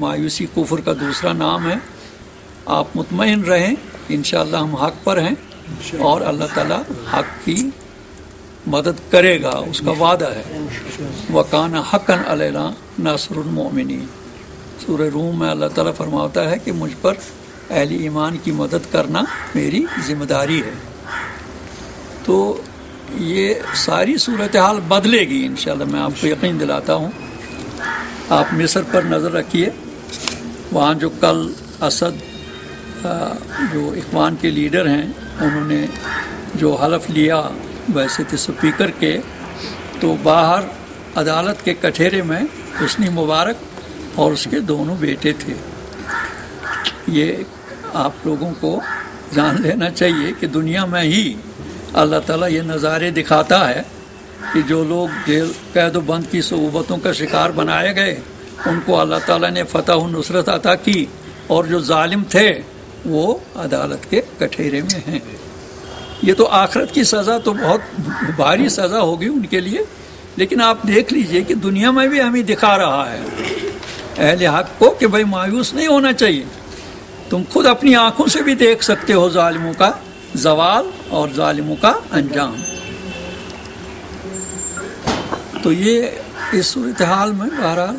مایوسی کفر کا دوسرا نام ہے. آپ مطمئن رہیں انشاءاللہ ہم حق پر ہیں اور اللہ تعالیٰ حق کی مدد کرے گا، اس کا وعدہ ہے. وَكَانَ حَقًّا عَلَيْنَا نَاصِرُ الْمُؤْمِنِينَ. سورہ روم میں اللہ تعالیٰ فرماتا ہے کہ مجھ پر اہل ایمان کی مدد کرنا میری ذمہ داری ہے. تو یہ ساری صورتحال بدلے گی انشاءاللہ، میں آپ کو یقین دلاتا ہوں. آپ مصر پر نظر رکھیے، وہاں جو کل اسد جو اخوان کے لیڈر ہیں انہوں نے جو حلف لیا ویسے تھے سپیکر کے، تو باہر عدالت کے کٹہرے میں حسنی مبارک اور اس کے دونوں بیٹے تھے. یہ آپ لوگوں کو جان لینا چاہیے کہ دنیا میں ہی اللہ تعالیٰ یہ نظارے دکھاتا ہے کہ جو لوگ جیل قید و بند کی صعوبتوں کا شکار بنائے گئے ان کو اللہ تعالیٰ نے فتح و نصرت عطا کی، اور جو ظالم تھے وہ عدالت کے کٹہرے میں ہیں. یہ تو آخرت کی سزا تو بہت بھاری سزا ہوگی ان کے لیے، لیکن آپ دیکھ لیجئے کہ دنیا میں بھی ہمیں دکھا رہا ہے اہل حق کو کہ بھائی مایوس نہیں ہونا چاہیے. تم خود اپنی آنکھوں سے بھی دیکھ سکتے ہو ظالموں کا زوال اور ظالموں کا انجام. تو یہ اس صورتحال میں بہرحال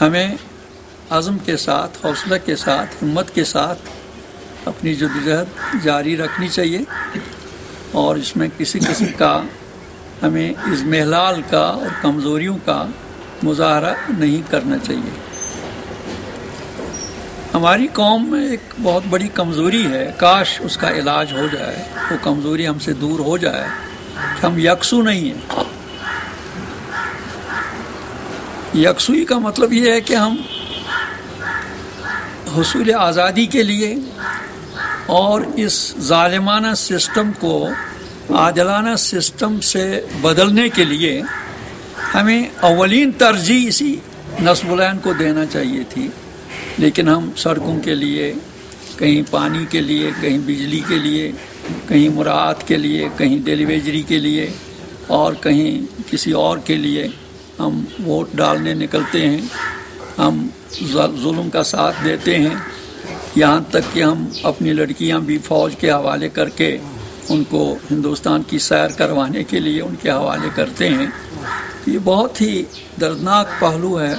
ہمیں عزم کے ساتھ، حوصلہ کے ساتھ، ہمت کے ساتھ اپنی جدوجہد جاری رکھنی چاہیے، اور اس میں کسی قسم کا ہمیں اضمحلال کا اور کمزوریوں کا مظاہرہ نہیں کرنا چاہیے. ہماری قوم میں ایک بہت بڑی کمزوری ہے، کاش اس کا علاج ہو جائے، وہ کمزوری ہم سے دور ہو جائے کہ ہم یکسو نہیں ہیں. یکسوئی کا مطلب یہ ہے کہ ہم حصول آزادی کے لیے اور اس ظالمانہ سسٹم کو عادلانہ سسٹم سے بدلنے کے لیے ہمیں اولین ترجیح اسی نصب العین کو دینا چاہیے تھی. لیکن ہم سڑکوں کے لیے، کہیں پانی کے لیے، کہیں بجلی کے لیے، کہیں مراعات کے لیے، کہیں ڈیلی ویجری کے لیے اور کہیں کسی اور کے لیے ہم ووٹ ڈالنے نکلتے ہیں. ہم ظلم کا ساتھ دیتے ہیں، یہاں تک کہ ہم اپنی لڑکیاں بھی فوج کے حوالے کر کے ان کو ہندوستان کی سیر کروانے کے لیے ان کے حوالے کرتے ہیں. یہ بہت ہی دردناک پہلو ہے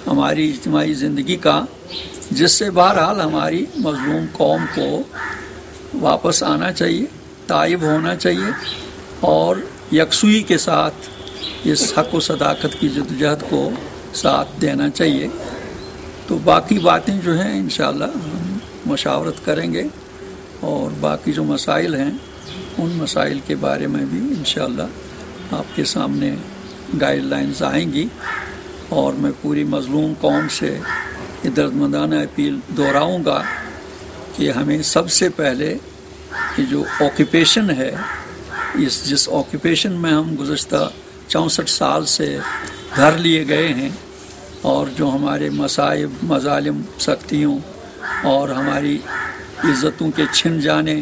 ہماری اجتماعی زندگی کا، جس سے بہرحال ہماری مظلوم قوم کو واپس آنا چاہیے، تائب ہونا چاہیے اور یکسوئی کے ساتھ اس حق و صداقت کی جدوجہد کو ساتھ دینا چاہیے. تو باقی باتیں جو ہیں انشاءاللہ ہم مشاورت کریں گے، اور باقی جو مسائل ہیں ان مسائل کے بارے میں بھی انشاءاللہ آپ کے سامنے گائیڈ لائنز آئیں گی. اور میں پوری مظلوم قوم سے یہ دردمندانہ اپیل دہراؤں گا کہ ہمیں سب سے پہلے یہ جو آکوپیشن ہے، جس آکوپیشن میں ہم گزشتہ 64 سال سے گھر لیے گئے ہیں، اور جو ہمارے مصائب، مظالم، سختیوں اور ہماری عزتوں کے چھن جانے،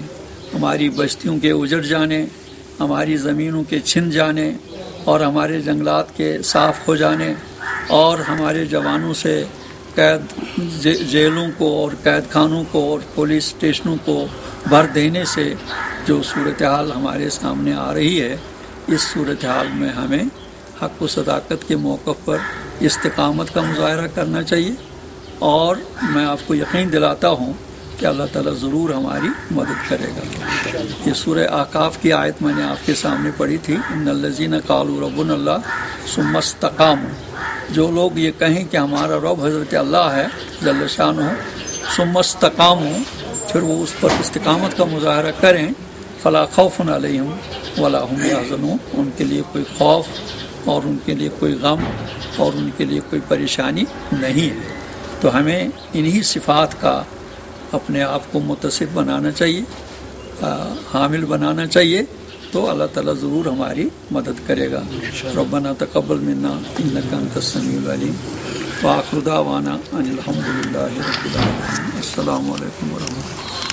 ہماری بستیوں کے اجڑ جانے، ہماری زمینوں کے چھن جانے اور ہمارے جنگلات کے صاف ہو جانے اور ہمارے جوانوں سے قید جیلوں کو اور قید خانوں کو اور پولیس اسٹیشنوں کو بھر دینے سے جو صورتحال ہمارے سامنے آ رہی ہے، اس صورتحال میں ہمیں حق و صداقت کے موقف پر استقامت کا مظاہرہ کرنا چاہیے. اور میں آپ کو یقین دلاتا ہوں کہ اللہ تعالیٰ ضرور ہماری مدد کرے گا. یہ سورہ احقاف کی آیت میں نے آپ کے سامنے پڑھی تھی، ان الذین قالوا ربنا اللہ ثم استقاموا. جو لوگ یہ کہیں کہ ہمارا رب حضرت اللہ ہے جل شانہ، ثم استقاموا، پھر وہ اس پر استقامت کا مظاہرہ کریں، فلا خوف علیہم ولا هم یحزنون، ان کے لیے کوئی خوف اور ان کے لیے کوئی غم اور ان کے لیے کوئی پریشانی نہیں ہے. تو ہمیں انہی صفات کا اپنے آپ کو متصف بنانا چاہیے، حامل بنانا چاہیے، تو اللہ تعالیٰ ضرور ہماری مدد کرے گا. ربنا تقبل منا انک انت السمیع العلیم وآخر دعوانا ان الحمد للہ رب العالمین. السلام علیکم ورحمۃ اللہ.